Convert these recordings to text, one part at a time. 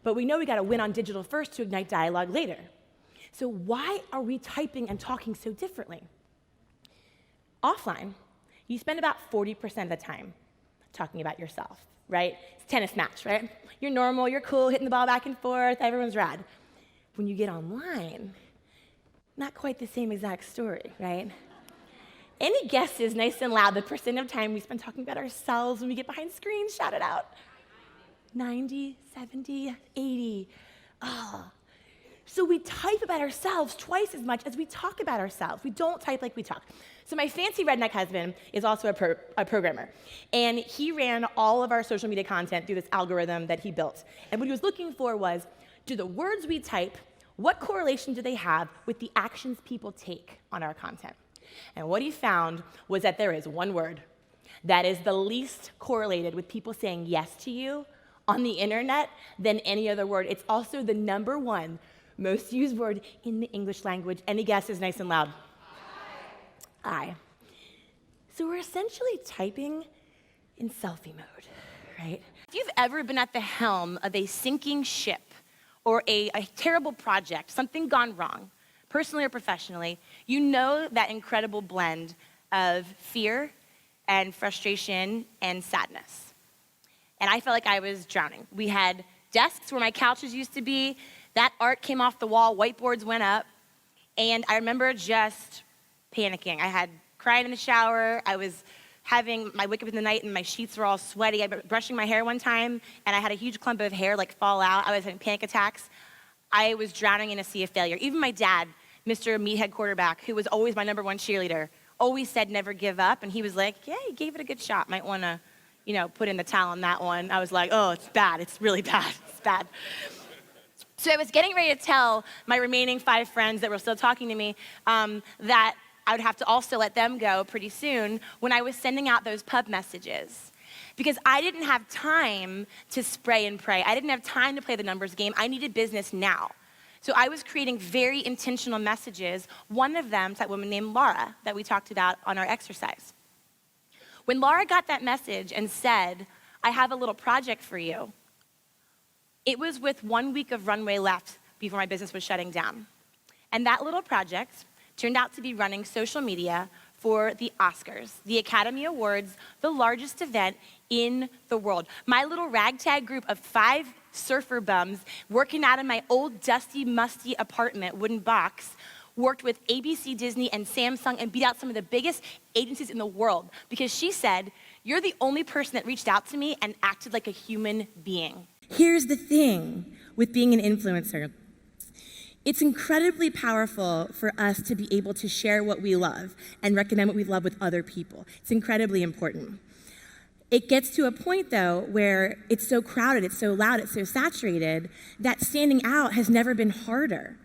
but we know we gotta win on digital first to ignite dialogue later. So why are we typing and talking so differently? Offline, you spend about 40% of the time talking about yourself, right? It's a tennis match, right? You're normal, you're cool, hitting the ball back and forth, everyone's rad. When you get online, not quite the same exact story, right? Any guesses, nice and loud, the percent of time we spend talking about ourselves when we get behind screens? Shout it out. 90, 70, 80. Oh. So we type about ourselves twice as much as we talk about ourselves. We don't type like we talk. So my fancy redneck husband is also a programmer. And he ran all of our social media content through this algorithm that he built. And what he was looking for was, do the words we type, what correlation do they have with the actions people take on our content? And what he found was that there is one word that is the least correlated with people saying yes to you on the internet than any other word. It's also the #1 most used word in the English language. Any guesses, nice and loud? I. So we're essentially typing in selfie mode, right? If you've ever been at the helm of a sinking ship or a terrible project, something gone wrong, personally or professionally, you know that incredible blend of fear and frustration and sadness. And I felt like I was drowning. We had desks where my couches used to be. That art came off the wall, whiteboards went up, and I remember just panicking. I had cried in the shower. I wake up in the night and my sheets were all sweaty. I was brushing my hair one time, and I had a huge clump of hair fall out. I was having panic attacks. I was drowning in a sea of failure. Even my dad, Mr. Meathead Quarterback, who was always my #1 cheerleader, always said never give up, and he was like, yeah, you gave it a good shot. Might want to, put in the towel on that one. I was like, oh, it's bad. It's really bad. It's bad. So I was getting ready to tell my remaining 5 friends that were still talking to me that I would have to also let them go pretty soon when I was sending out those pub messages. Because I didn't have time to spray and pray. I didn't have time to play the numbers game. I needed business now. So I was creating very intentional messages. One of them to that woman named Laura that we talked about on our exercise. When Laura got that message and said, I have a little project for you, it was with 1 week of runway left before my business was shutting down. And that little project turned out to be running social media for the Oscars, the Academy Awards, the largest event in the world. My little ragtag group of 5 surfer bums working out of my old dusty, musty apartment, wooden box, worked with ABC, Disney, and Samsung and beat out some of the biggest agencies in the world because she said, you're the only person that reached out to me and acted like a human being. Here's the thing with being an influencer. It's incredibly powerful for us to be able to share what we love and recommend what we love with other people. It's incredibly important. It gets to a point, though, where it's so crowded, it's so loud, it's so saturated, that standing out has never been harder.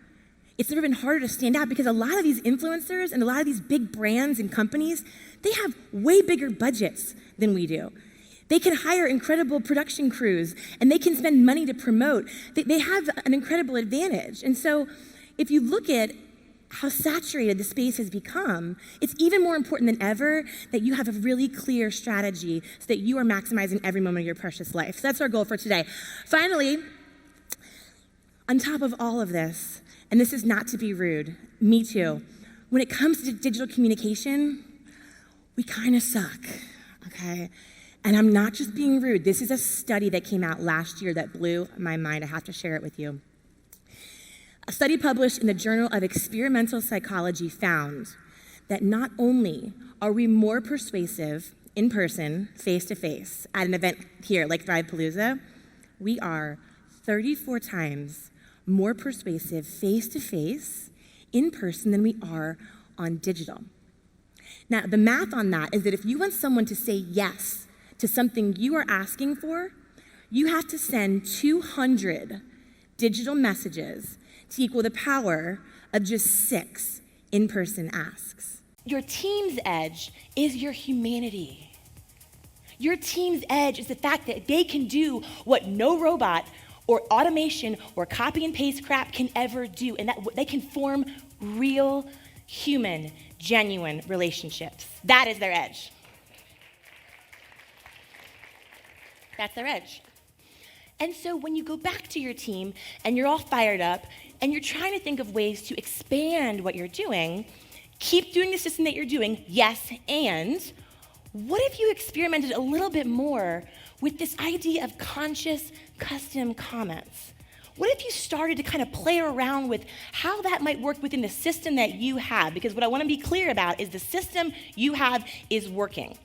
It's never been harder to stand out because a lot of these influencers and a lot of these big brands and companies, they have way bigger budgets than we do. They can hire incredible production crews, and they can spend money to promote. They have an incredible advantage. And so if you look at how saturated the space has become, it's even more important than ever that you have a really clear strategy so that you are maximizing every moment of your precious life. So that's our goal for today. Finally, on top of all of this, and this is not to be rude, me too, when it comes to digital communication, we kind of suck, okay? And I'm not just being rude. This is a study that came out last year that blew my mind. I have to share it with you. A study published in the Journal of Experimental Psychology found that not only are we more persuasive in person, face-to-face, at an event here like Thrive-Palooza, we are 34 times more persuasive face-to-face in person than we are on digital. Now, the math on that is that if you want someone to say yes to something you are asking for, you have to send 200 digital messages to equal the power of just 6 in-person asks. Your team's edge is your humanity. Your team's edge is the fact that they can do what no robot or automation or copy and paste crap can ever do, and that they can form real, human, genuine relationships. That is their edge. That's their edge. And so when you go back to your team and you're all fired up and you're trying to think of ways to expand what you're doing, keep doing the system that you're doing, yes, and what if you experimented a little bit more with this idea of conscious custom comments? What if you started to kind of play around with how that might work within the system that you have? Because what I want to be clear about is the system you have is working.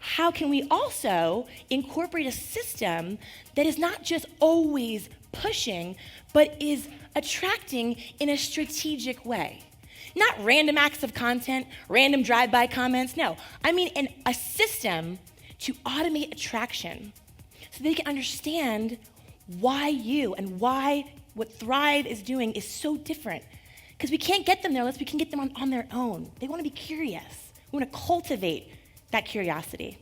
How can we also incorporate a system that is not just always pushing, but is attracting in a strategic way? Not random acts of content, random drive-by comments, no. I mean a system to automate attraction so they can understand why you and why what Thrive is doing is so different. Because we can't get them there unless we can get them on their own. They want to be curious. We want to cultivate that curiosity.